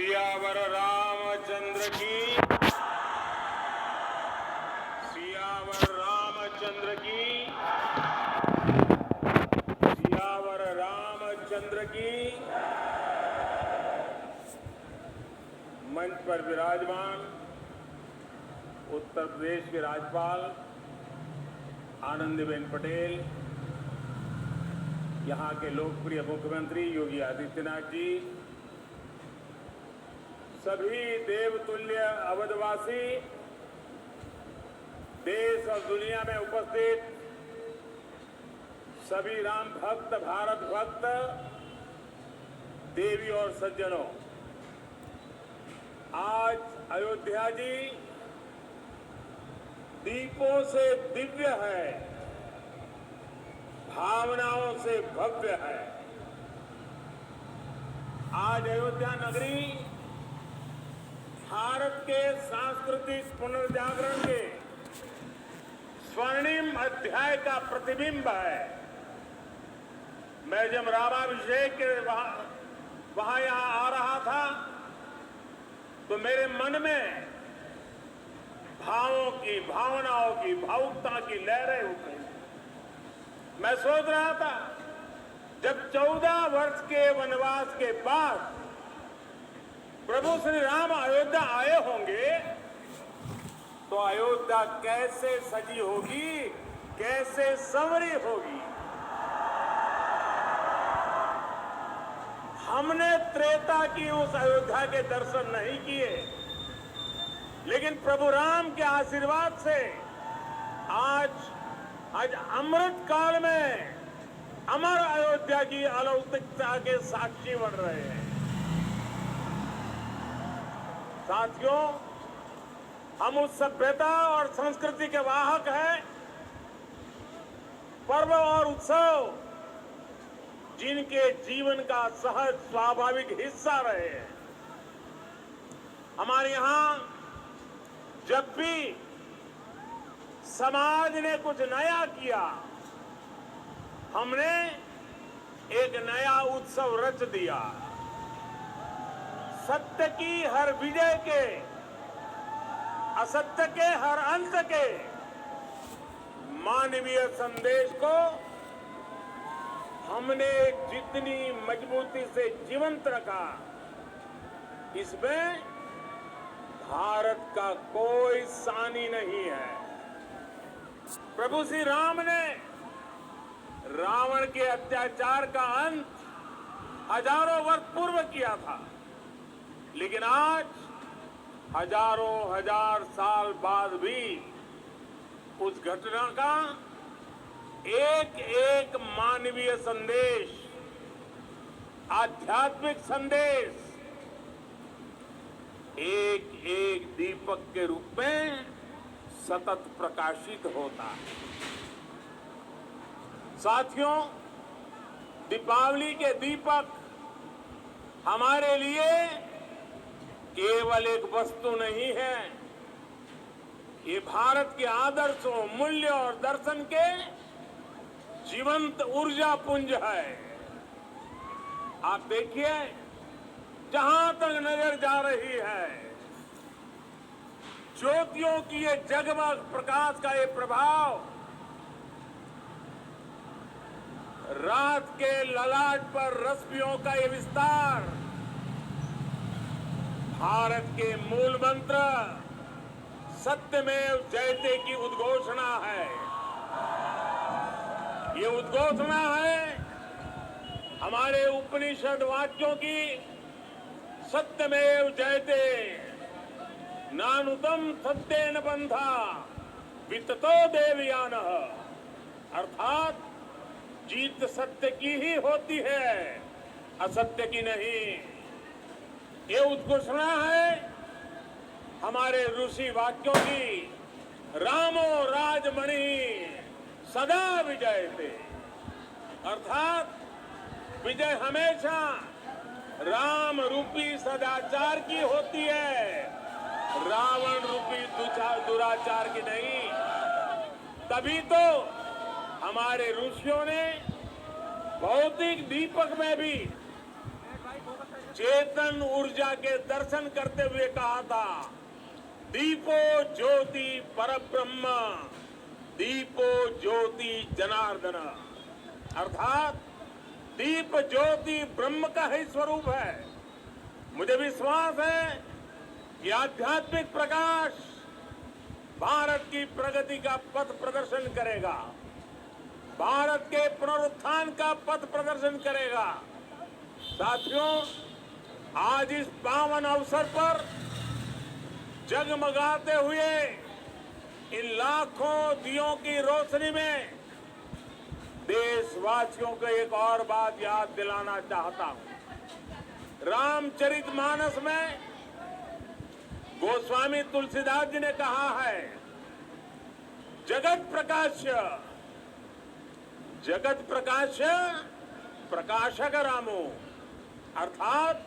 सियावर रामचंद्र की, सियावर रामचंद्र की, सियावर रामचंद्र की। मंच पर विराजमान उत्तर प्रदेश के राज्यपाल आनंदीबेन पटेल, यहाँ के लोकप्रिय मुख्यमंत्री योगी आदित्यनाथ जी, सभी देवतुल्य अवधवासी, देश और दुनिया में उपस्थित सभी राम भक्त, भारत भक्त, देवी और सज्जनों, आज अयोध्या जी दीपों से दिव्य है, भावनाओं से भव्य है। आज अयोध्या नगरी भारत के सांस्कृतिक पुनर्जागरण के स्वर्णिम अध्याय का प्रतिबिंब है। मैं जब रामाभिषेक के वहां यहां आ रहा था तो मेरे मन में भावों की, भावनाओं की, भावुकता की लहरें उठी। मैं सोच रहा था जब 14 वर्ष के वनवास के बाद प्रभु श्री राम अयोध्या आए होंगे तो अयोध्या कैसे सजी होगी, कैसे संवरी होगी। हमने त्रेता की उस अयोध्या के दर्शन नहीं किए, लेकिन प्रभु राम के आशीर्वाद से आज अमृत काल में अमर अयोध्या की अलौकिकता के साक्षी बन रहे हैं। साथियों, हम उस सभ्यता और संस्कृति के वाहक हैं, पर्व और उत्सव जिनके जीवन का सहज स्वाभाविक हिस्सा रहे हैं। हमारे यहां जब भी समाज ने कुछ नया किया, हमने एक नया उत्सव रच दिया। सत्य की हर विजय के, असत्य के हर अंत के मानवीय संदेश को हमने जितनी मजबूती से जीवंत रखा, इसमें भारत का कोई सानी नहीं है। प्रभु श्री राम ने रावण के अत्याचार का अंत हजारों वर्ष पूर्व किया था, लेकिन आज हजारों हजार साल बाद भी उस घटना का एक एक मानवीय संदेश, आध्यात्मिक संदेश एक एक दीपक के रूप में सतत प्रकाशित होता है। साथियों, दीपावली के दीपक हमारे लिए केवल एक वस्तु नहीं है, ये भारत के आदर्शों, मूल्य और दर्शन के जीवंत ऊर्जा पुंज है। आप देखिए, जहां तक नजर जा रही है, ज्योतियों की ये जगमग प्रकाश का ये प्रभाव रात के ललाट पर रश्मियों का ये विस्तार भारत के मूल मंत्र सत्यमेव जयते की उद्घोषणा है। ये उद्घोषणा है हमारे उपनिषद वाक्यों की, सत्यमेव जयते, नानुतम सत्येन बंधा विततो देवयानः, अर्थात जीत सत्य की ही होती है, असत्य की नहीं। ये उद्घोषणा है हमारे ऋषि वाक्यों की, रामो राजमणि सदा विजयते, अर्थात विजय हमेशा राम रूपी सदाचार की होती है, रावण रूपी दुराचार की नहीं। तभी तो हमारे ऋषियों ने भौतिक दीपक में भी चेतन ऊर्जा के दर्शन करते हुए कहा था, दीपो ज्योति परब्रह्म, दीपो ज्योति जनार्दन। अर्थात दीप ज्योति ब्रह्म का ही स्वरूप है। मुझे विश्वास है कि आध्यात्मिक प्रकाश भारत की प्रगति का पथ प्रदर्शन करेगा, भारत के पुनरुत्थान का पथ प्रदर्शन करेगा। साथियों, आज इस पावन अवसर पर जगमगाते हुए इन लाखों दियों की रोशनी में देशवासियों को एक और बात याद दिलाना चाहता हूं। रामचरितमानस में गोस्वामी तुलसीदास जी ने कहा है, जगत प्रकाश्य, जगत प्रकाश्य प्रकाशक रामो। अर्थात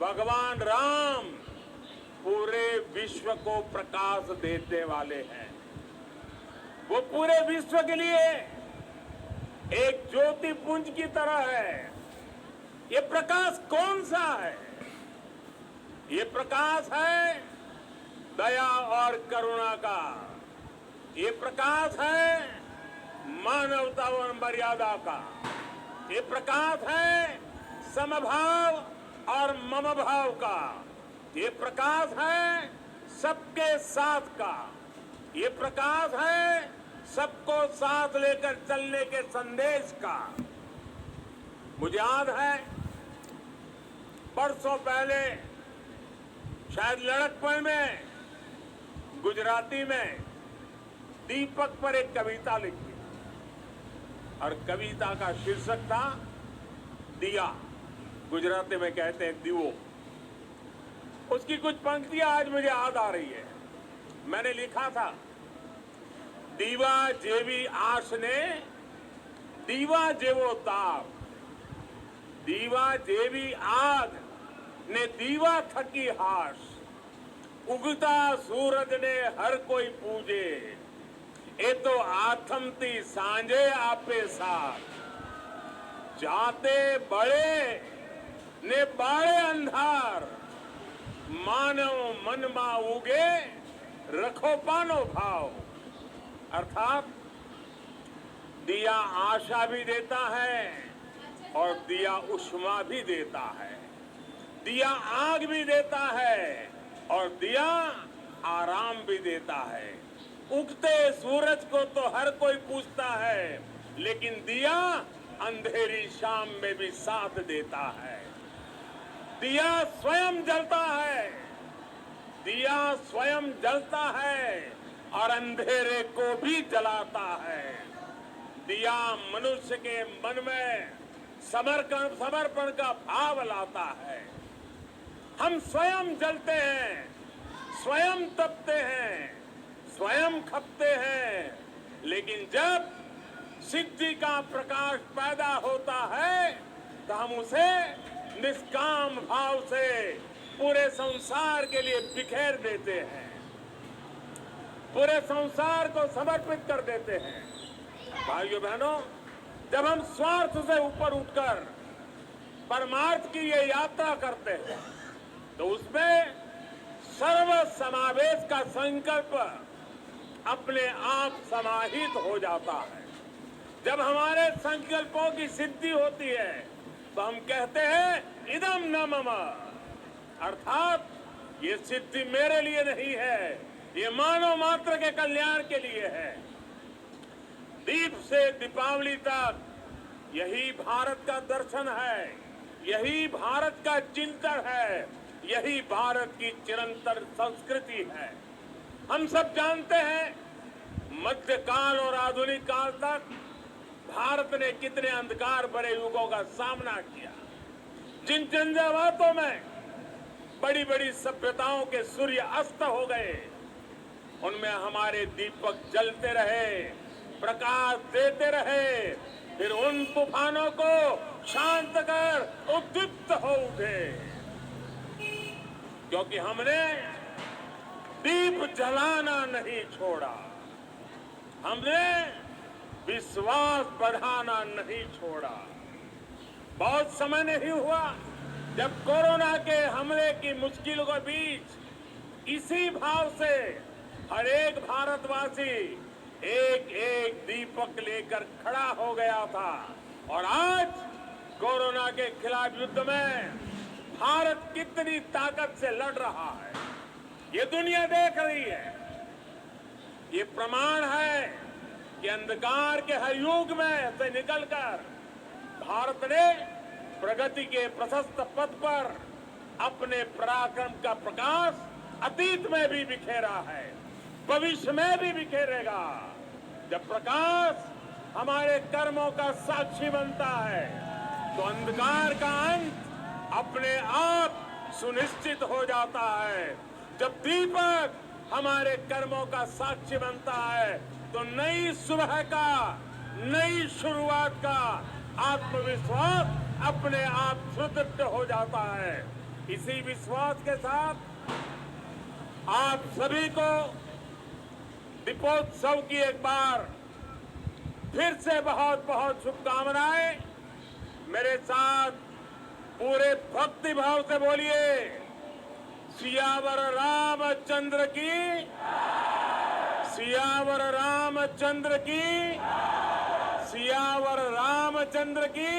भगवान राम पूरे विश्व को प्रकाश देने वाले हैं। वो पूरे विश्व के लिए एक ज्योति पुंज की तरह है। ये प्रकाश कौन सा है? ये प्रकाश है दया और करुणा का। ये प्रकाश है मानवता और मर्यादा का। ये प्रकाश है समभाव और मम भाव का। ये प्रकाश है सबके साथ का। ये प्रकाश है सबको साथ लेकर चलने के संदेश का। मुझे याद है बरसों पहले शायद लड़कपन में गुजराती में दीपक पर एक कविता लिखी और कविता का शीर्षक था दिया। गुजराती में कहते हैं दीवो। उसकी कुछ पंक्तियां आज मुझे याद आ रही है। मैंने लिखा था, दीवा जेवी आश ने दीवा जेवो ताप, दीवा जेवी आग ने दीवा थकी हाश, उगता सूरज ने हर कोई पूजे, ए तो आथमती सांझे आपे साथ, जाते बड़े ने बाड़े अंधार, मानव मन मा उगे रखो पानो भाव। अर्थात दिया आशा भी देता है और दिया उष्मा भी देता है, दिया आग भी देता है और दिया आराम भी देता है। उगते सूरज को तो हर कोई पूछता है, लेकिन दिया अंधेरी शाम में भी साथ देता है। दिया स्वयं जलता है, दिया स्वयं जलता है और अंधेरे को भी जलाता है। दिया मनुष्य के मन में समर्पण का भाव लाता है। हम स्वयं जलते हैं, स्वयं तपते हैं, स्वयं खपते हैं, लेकिन जब सिद्धि का प्रकाश पैदा होता है तो हम उसे निष्काम भाव से पूरे संसार के लिए बिखेर देते हैं, पूरे संसार को समर्पित कर देते हैं। भाइयों बहनों, जब हम स्वार्थ से ऊपर उठकर परमार्थ की ये यात्रा करते हैं तो उसमें सर्व समावेश का संकल्प अपने आप समाहित हो जाता है। जब हमारे संकल्पों की सिद्धि होती है तो हम कहते हैं इदम न मम, अर्थात ये सिद्धि मेरे लिए नहीं है, ये मानव मात्र के कल्याण के लिए है। दीप से दीपावली तक यही भारत का दर्शन है, यही भारत का चिंतन है, यही भारत की चिरंतन संस्कृति है। हम सब जानते हैं मध्यकाल और आधुनिक काल तक भारत ने कितने अंधकार भरे युगों का सामना किया। जिन झंझावातों में बड़ी बड़ी सभ्यताओं के सूर्य अस्त हो गए, उनमें हमारे दीपक जलते रहे, प्रकाश देते रहे, फिर उन तूफानों को शांत कर उद्दीप्त हो उठे, क्योंकि हमने दीप जलाना नहीं छोड़ा, हमने विश्वास बढ़ाना नहीं छोड़ा। बहुत समय नहीं हुआ जब कोरोना के हमले की मुश्किलों के बीच इसी भाव से हर एक भारतवासी एक एक दीपक लेकर खड़ा हो गया था और आज कोरोना के खिलाफ युद्ध में भारत कितनी ताकत से लड़ रहा है ये दुनिया देख रही है। ये प्रमाण है कि अंधकार के हर युग में से निकलकर भारत ने प्रगति के प्रशस्त पथ पर अपने पराक्रम का प्रकाश अतीत में भी बिखेरा है, भविष्य में भी बिखेरेगा। जब प्रकाश हमारे कर्मों का साक्षी बनता है तो अंधकार का अंत अपने आप सुनिश्चित हो जाता है। जब दीपक हमारे कर्मों का साक्षी बनता है तो नई सुबह का, नई शुरुआत का आत्मविश्वास अपने आप सुदृढ़ हो जाता है। इसी विश्वास के साथ आप सभी को दीपोत्सव की एक बार फिर से बहुत बहुत शुभकामनाएं। मेरे साथ पूरे भक्ति भाव से बोलिए, सियावर रामचंद्र की, सियावर रामचंद्र की, सियावर रामचंद्र की।